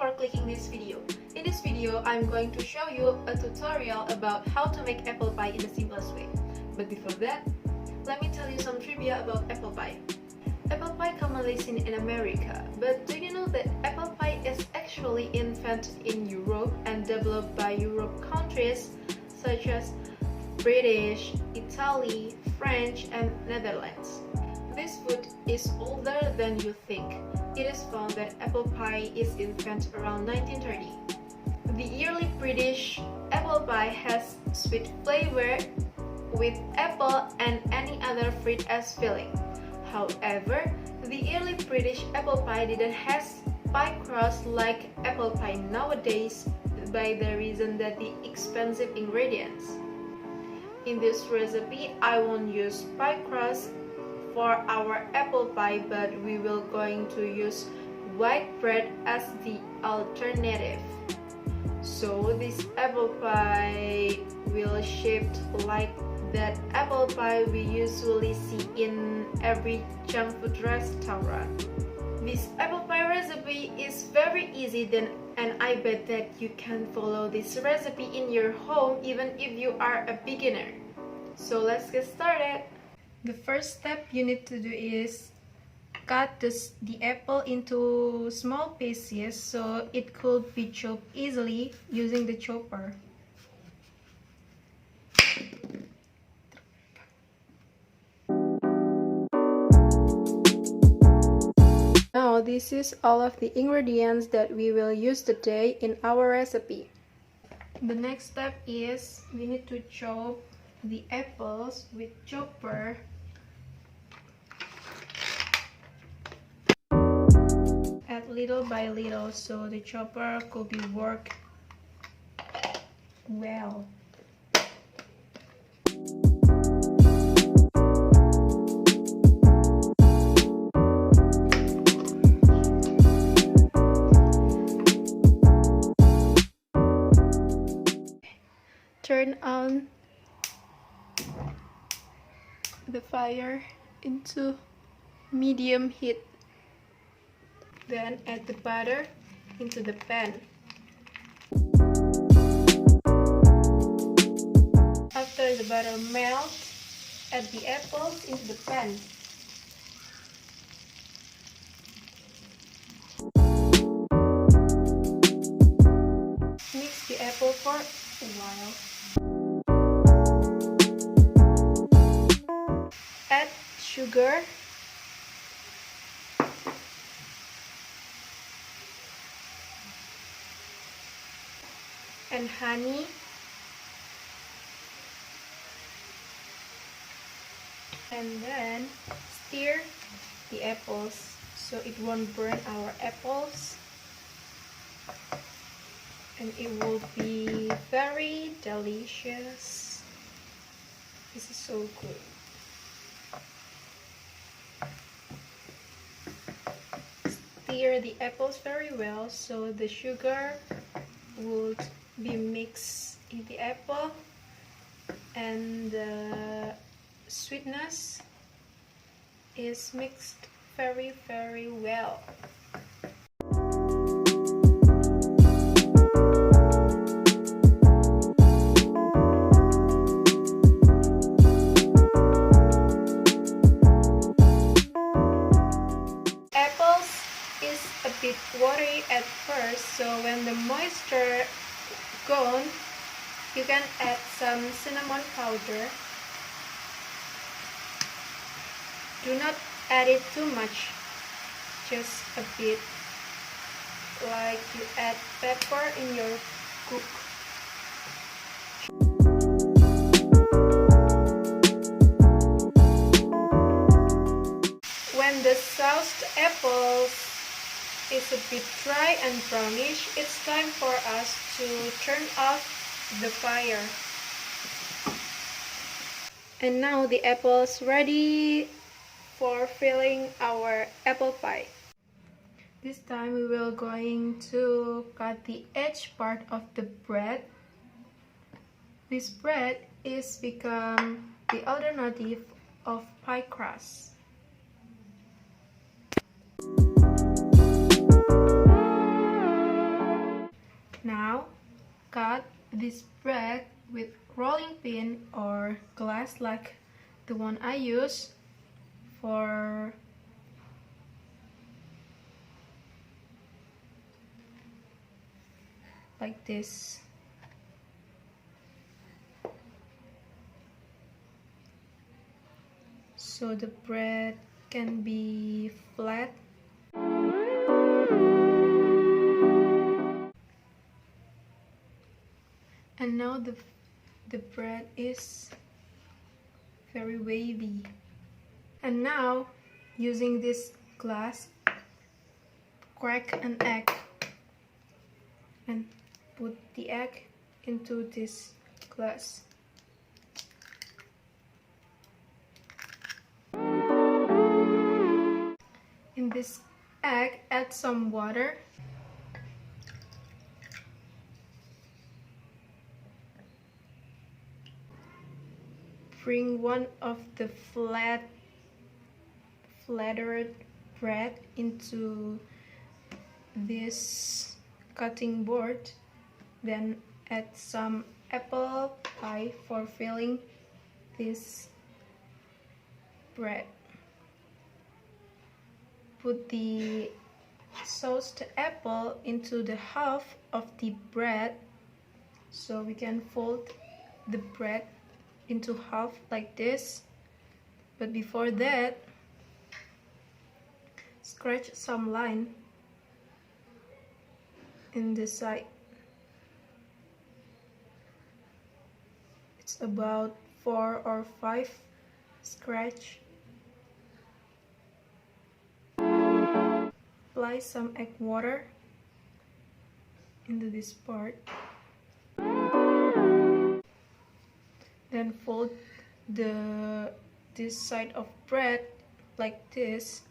for clicking this video. In this video, I'm going to show you a tutorial about how to make apple pie in the simplest way. But before that, let me tell you some trivia about apple pie. Apple pie commonly seen in America, but do you know that apple pie is actually invented in Europe and developed by Europe countries such as British, Italy, French, and Netherlands. This food is older than you think. It is found that apple pie is invented around 1930. The early British apple pie has sweet flavor with apple and any other fruit as filling. However, the early British apple pie didn't have pie crust like apple pie nowadays by the reason that the expensive ingredients. In this recipe, I won't use pie crust for our apple pie, but we will going to use white bread as the alternative. So this apple pie will shaped like that apple pie we usually see in every junk food restaurant. This apple pie recipe is very easy and I bet that you can follow this recipe in your home even if you are a beginner. So let's get started. The first step you need to do is cut the apple into small pieces so it could be chopped easily using the chopper. Now this is all of the ingredients that we will use today in our recipe. The next step is we need to chop the apples with chopper. Add little by little so the chopper could be worked well. Turn on the fire into medium heat. Then add the butter into the pan. After the butter melts, add the apples into the pan. Mix the apple for a while. Add sugar, and honey, and then stir the apples so it won't burn our apples, and it will be very delicious. This is so good. Stir the apples very well so the sugar would be mixed in the apple and the sweetness is mixed very well. A bit watery at first, so when the moisture gone, you can add some cinnamon powder. Do not add it too much, just a bit, like you add pepper in your cook. When the sauced apples is a bit dry and brownish, it's time for us to turn off the fire. And now the apple's ready for filling our apple pie. This time we will going to cut the edge part of the bread. This bread is become the alternative of pie crust. this bread with rolling pin or glass like the one I use for like this. So the bread can be flat. And now the bread is very wavy. And now, using this glass, crack an egg and put the egg into this glass. In this egg, add some water. Bring one of the flattered bread into this cutting board. Then add some apple pie for filling this bread. Put the sauced apple into the half of the bread, so we can fold the bread into half like this. But before that, scratch some line in the side. It's about 4 or 5 scratch. Apply some egg water into this part. Then fold this side of bread like this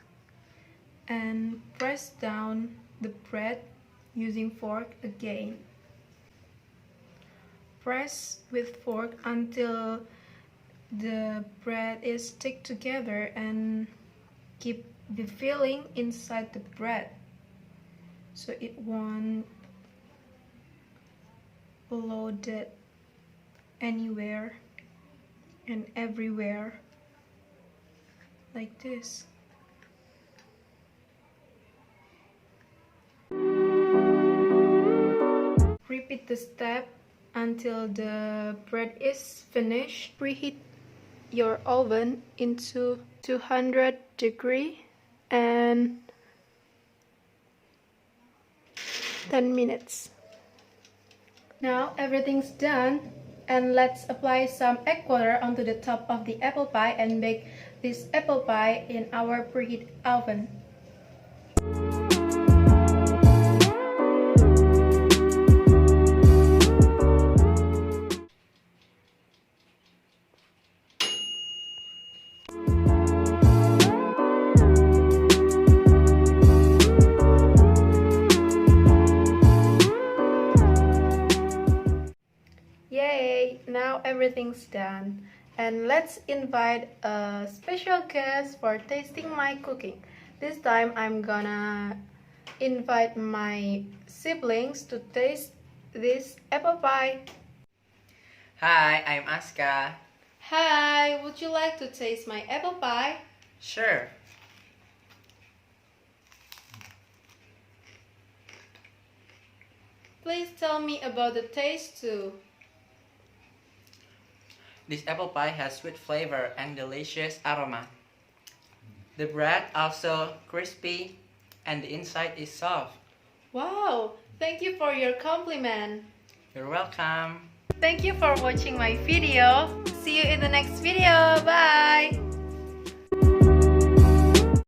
and press down the bread using fork again. Press with fork until the bread is stick together and keep the filling inside the bread so it won't load it anywhere and everywhere like this. Repeat the step until the bread is finished. Preheat your oven into 200 degrees and 10 minutes. Now everything's done, and let's apply some egg water onto the top of the apple pie and bake this apple pie in our preheat oven. Yay! Now everything's done, and let's invite a special guest for tasting my cooking. This time I'm gonna invite my siblings to taste this apple pie. Hi, I'm Aska. Hi, would you like to taste my apple pie? Sure. Please tell me about the taste too. This apple pie has sweet flavor and delicious aroma. The bread also crispy and the inside is soft. Wow, thank you for your compliment. You're welcome. Thank you for watching my video. See you in the next video. Bye.